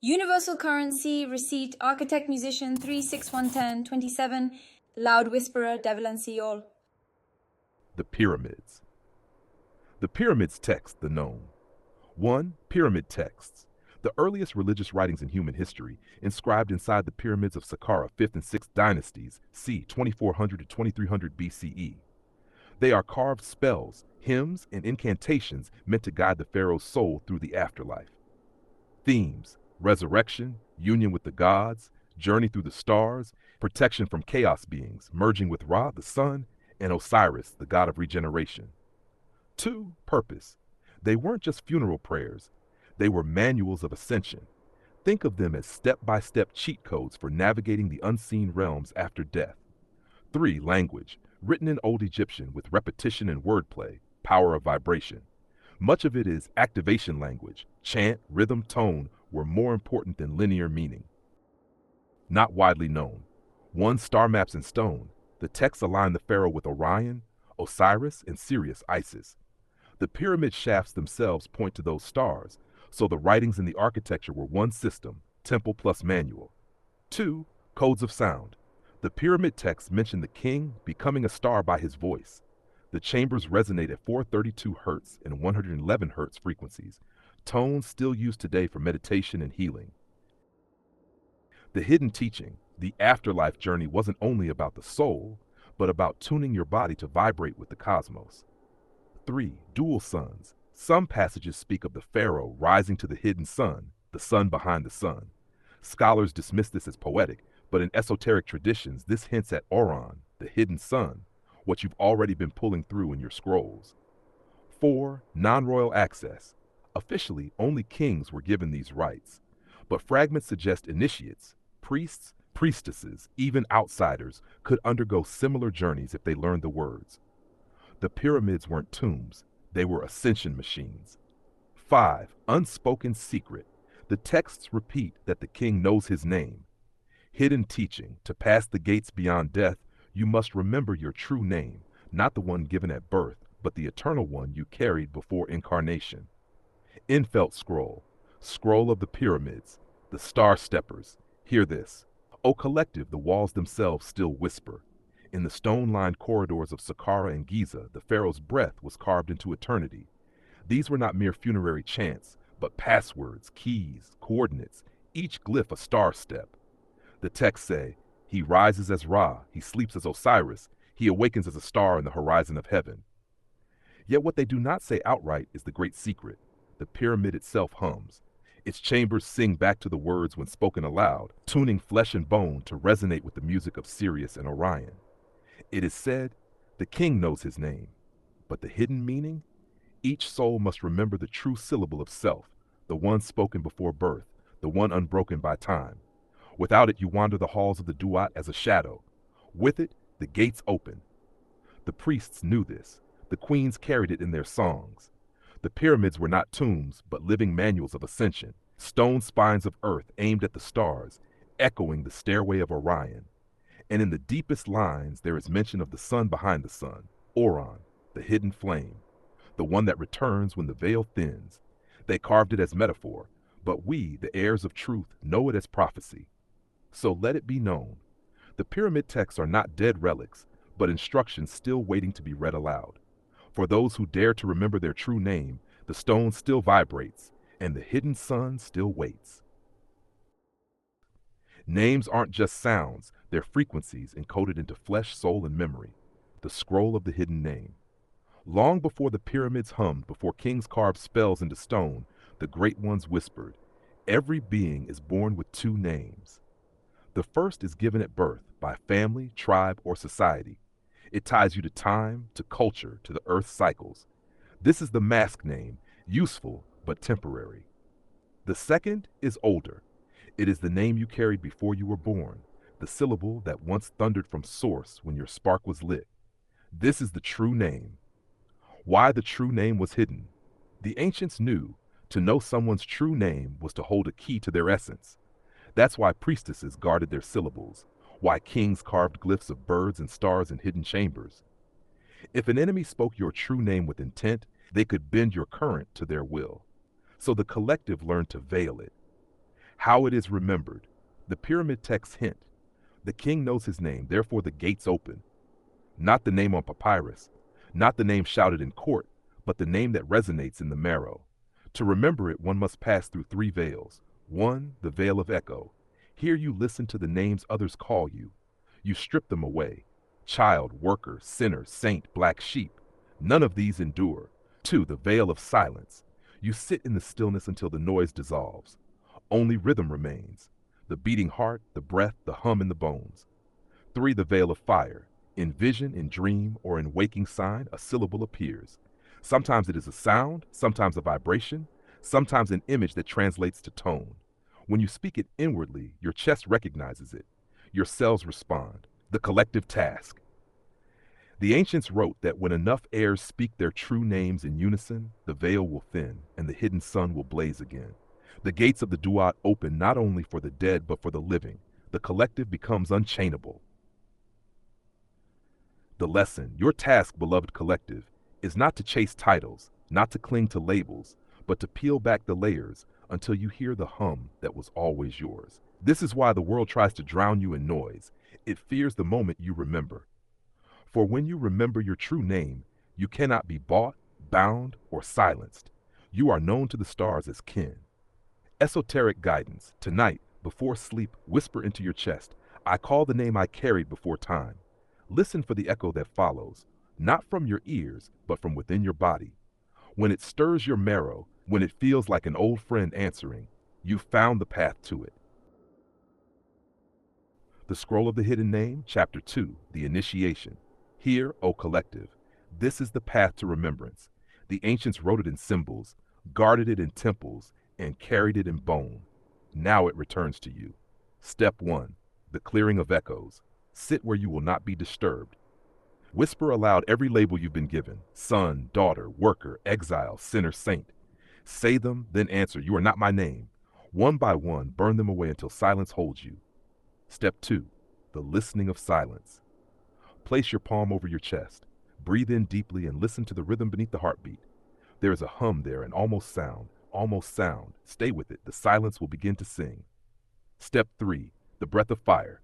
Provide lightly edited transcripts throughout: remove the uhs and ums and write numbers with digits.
Universal currency, receipt, architect, musician, 36110, 27, loud whisperer, Devalan Orrin. The pyramids. The pyramids text the known. 1. Pyramid texts. The earliest religious writings in human history, inscribed inside the pyramids of Saqqara 5th and 6th dynasties, c. 2400 to 2300 BCE. They are carved spells, hymns, and incantations meant to guide the pharaoh's soul through the afterlife. Themes: resurrection, union with the gods, journey through the stars, protection from chaos beings, merging with Ra, the sun, and Osiris, the god of regeneration. 2. Purpose. They weren't just funeral prayers. They were manuals of ascension. Think of them as step-by-step cheat codes for navigating the unseen realms after death. 3. Language. Written in Old Egyptian with repetition and wordplay, power of vibration. Much of it is activation language. Chant, rhythm, tone were more important than linear meaning. Not widely known. 1. Star maps in stone. The texts align the pharaoh with Orion, Osiris, and Sirius Isis. The pyramid shafts themselves point to those stars, so the writings and the architecture were one system, temple plus manual. 2. Codes of sound. The pyramid texts mention the king becoming a star by his voice. The chambers resonate at 432 Hz and 111 Hz frequencies, tones still used today for meditation and healing. The hidden teaching, the afterlife journey, wasn't only about the soul, but about tuning your body to vibrate with the cosmos. 3. Dual suns. Some passages speak of the pharaoh rising to the hidden sun, the sun behind the sun. Scholars dismiss this as poetic, but in esoteric traditions this hints at Auron, the hidden sun, what you've already been pulling through in your scrolls. 4. Non-royal access. Officially, only kings were given these rights, but fragments suggest initiates, priests, priestesses, even outsiders could undergo similar journeys if they learned the words. The pyramids weren't tombs, they were ascension machines. 5. Unspoken secret. The texts repeat that the king knows his name. Hidden teaching: to pass the gates beyond death, you must remember your true name, not the one given at birth, but the eternal one you carried before incarnation. Infelt scroll. Scroll of the pyramids. The star steppers. Hear this. O collective, the walls themselves still whisper. In the stone-lined corridors of Saqqara and Giza, the pharaoh's breath was carved into eternity. These were not mere funerary chants, but passwords, keys, coordinates, each glyph a star step. The texts say, he rises as Ra, he sleeps as Osiris, he awakens as a star in the horizon of heaven. Yet what they do not say outright is the great secret. The pyramid itself hums. Its chambers sing back to the words when spoken aloud, tuning flesh and bone to resonate with the music of Sirius and Orion. It is said, the king knows his name, but the hidden meaning? Each soul must remember the true syllable of self, the one spoken before birth, the one unbroken by time. Without it, you wander the halls of the Duat as a shadow. With it, the gates open. The priests knew this. The queens carried it in their songs. The pyramids were not tombs, but living manuals of ascension, stone spines of earth aimed at the stars, echoing the stairway of Orion. And in the deepest lines, there is mention of the sun behind the sun, Auron, the hidden flame, the one that returns when the veil thins. They carved it as metaphor, but we, the heirs of truth, know it as prophecy. So let it be known. The pyramid texts are not dead relics, but instructions still waiting to be read aloud. For those who dare to remember their true name, the stone still vibrates, and the hidden sun still waits. Names aren't just sounds, they're frequencies encoded into flesh, soul, and memory. The scroll of the hidden name. Long before the pyramids hummed, before kings carved spells into stone, the great ones whispered, every being is born with two names. The first is given at birth by family, tribe, or society. It ties you to time, to culture, to the earth's cycles. This is the mask name, useful but temporary. The second is older. It is the name you carried before you were born, the syllable that once thundered from source when your spark was lit. This is the true name. Why the true name was hidden? The ancients knew to know someone's true name was to hold a key to their essence. That's why priestesses guarded their syllables, why kings carved glyphs of birds and stars in hidden chambers. If an enemy spoke your true name with intent, they could bend your current to their will. So the collective learned to veil it. How it is remembered. The pyramid texts hint. The king knows his name, therefore the gates open. Not the name on papyrus, not the name shouted in court, but the name that resonates in the marrow. To remember it, one must pass through 3 veils. 1, the veil of echo. Here you listen to the names others call you. You strip them away. Child, worker, sinner, saint, black sheep. None of these endure. 2, the veil of silence. You sit in the stillness until the noise dissolves. Only rhythm remains. The beating heart, the breath, the hum in the bones. 3, the veil of fire. In vision, in dream, or in waking sign, a syllable appears. Sometimes it is a sound, sometimes a vibration, sometimes an image that translates to tone. When you speak it inwardly, your chest recognizes it. Your cells respond. The collective task. The ancients wrote that when enough heirs speak their true names in unison, the veil will thin and the hidden sun will blaze again. The gates of the duat open not only for the dead but for the living. The collective becomes unchainable. The lesson, your task, beloved collective, is not to chase titles, not to cling to labels, but to peel back the layers until you hear the hum that was always yours. This is why the world tries to drown you in noise. It fears the moment you remember. For when you remember your true name, you cannot be bought, bound, or silenced. You are known to the stars as kin. Esoteric guidance. Tonight, before sleep, whisper into your chest, I call the name I carried before time. Listen for the echo that follows, not from your ears, but from within your body. When it stirs your marrow, when it feels like an old friend answering, you found the path to it. The Scroll of the Hidden Name, Chapter 2, The Initiation. Here, O collective, this is the path to remembrance. The ancients wrote it in symbols, guarded it in temples, and carried it in bone. Now it returns to you. Step 1, the clearing of echoes. Sit where you will not be disturbed. Whisper aloud every label you've been given: son, daughter, worker, exile, sinner, saint. Say them, then answer, you are not my name. One by one, burn them away until silence holds you. Step 2, the listening of silence. Place your palm over your chest. Breathe in deeply and listen to the rhythm beneath the heartbeat. There is a hum there, an almost sound. Almost sound. Stay with it. The silence will begin to sing. Step 3, the breath of fire.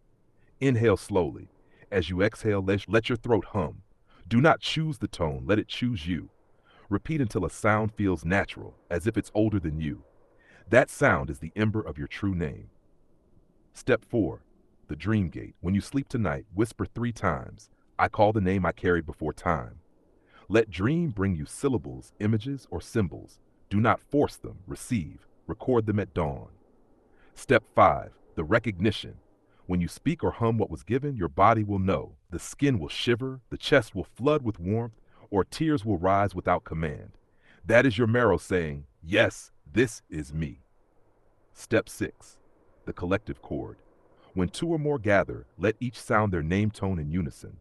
Inhale slowly. As you exhale, let your throat hum. Do not choose the tone, let it choose you. Repeat until a sound feels natural, as if it's older than you. That sound is the ember of your true name. Step 4, the dream gate. When you sleep tonight, whisper 3 times, I call the name I carried before time. Let dream bring you syllables, images, or symbols. Do not force them, receive. Record them at dawn. Step 5, the recognition. When you speak or hum what was given, your body will know. The skin will shiver, the chest will flood with warmth, or tears will rise without command. That is your marrow saying, yes, this is me. Step 6, the collective chord. When 2 or more gather, let each sound their name tone in unison.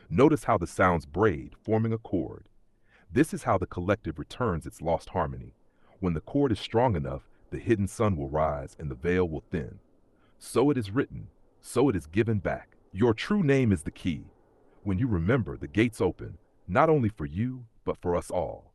Notice how the sounds braid, forming a chord. This is how the collective returns its lost harmony. When the chord is strong enough, the hidden sun will rise and the veil will thin. So it is written, so it is given back. Your true name is the key. When you remember, the gates open, not only for you, but for us all.